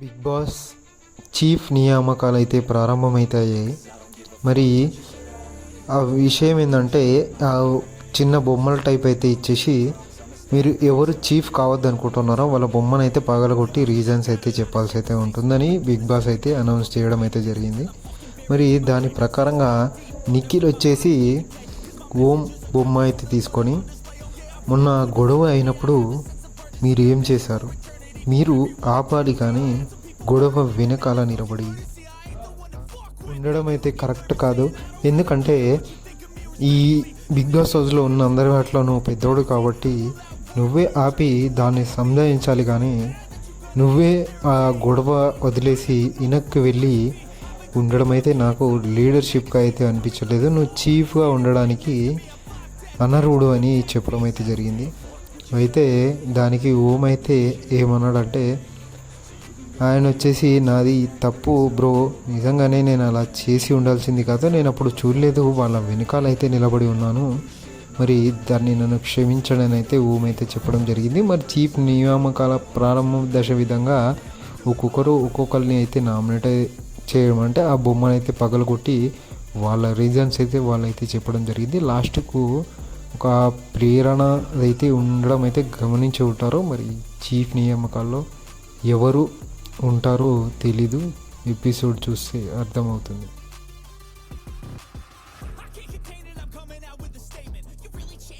Big boss chief నియామకాలు అయితే ప్రారంభమవుతాయి. మరి ఆ విషయం ఏంటంటే ఆ చిన్న బొమ్మల టైప్ అయితే ఇచ్చేసి మీరు ఎవరు చీఫ్ కావద్దు అనుకుంటున్నారో వాళ్ళ బొమ్మను అయితే పగలగొట్టి రీజన్స్ అయితే చెప్పాల్సి అయితే ఉంటుందని బిగ్ బాస్ అయితే అనౌన్స్ చేయడం అయితే జరిగింది. మరి దాని ప్రకారంగా నిఖిల్ వచ్చేసి ఓం బొమ్మ అయితే తీసుకొని మొన్న గొడవ అయినప్పుడు మీరు ఏం చేశారు, మీరు ఆపాలి కానీ గొడవ వెనకాల నిలబడి ఉండడం అయితే కరెక్ట్ కాదు. ఎందుకంటే ఈ బిగ్ బాస్ హౌస్లో ఉన్న అందరి వాటిలో నువ్వు పెద్దోడు కాబట్టి నువ్వే ఆపి దాన్ని సంధాయించాలి, కానీ నువ్వే ఆ గొడవ వదిలేసి వెనక్కి వెళ్ళి ఉండడం అయితే నాకు లీడర్షిప్గా అయితే అనిపించలేదు. నువ్వు చీఫ్గా ఉండడానికి అనర్హుడు అని చెప్పడం అయితే జరిగింది. అయితే దానికి ఓం అయితే ఏమన్నాడంటే, ఆయన వచ్చేసి నాది తప్పు బ్రో, నిజంగానే నేను అలా చేసి ఉండాల్సింది కాదు, నేను అప్పుడు చూడలేదు, వాళ్ళ వెనకాలైతే నిలబడి ఉన్నాను, మరి దాన్ని నన్ను క్షమించడని అయితే ఓం అయితే చెప్పడం జరిగింది. మరి చీఫ్ నియామకాల ప్రారంభ దశ విధంగా ఒక్కొక్కరిని అయితే నామినేట్ చేయడం అంటే ఆ బొమ్మను అయితే పగలగొట్టి వాళ్ళ రీజన్స్ అయితే వాళ్ళైతే చెప్పడం జరిగింది. లాస్ట్కు ఒక ప్రేరణ అయితే ఉండడం అయితే గమనించి ఉంటారో. మరి చీఫ్ నియామకాల్లో ఎవరు ఉంటారో తెలీదు, ఎపిసోడ్ చూస్తే అర్థమవుతుంది.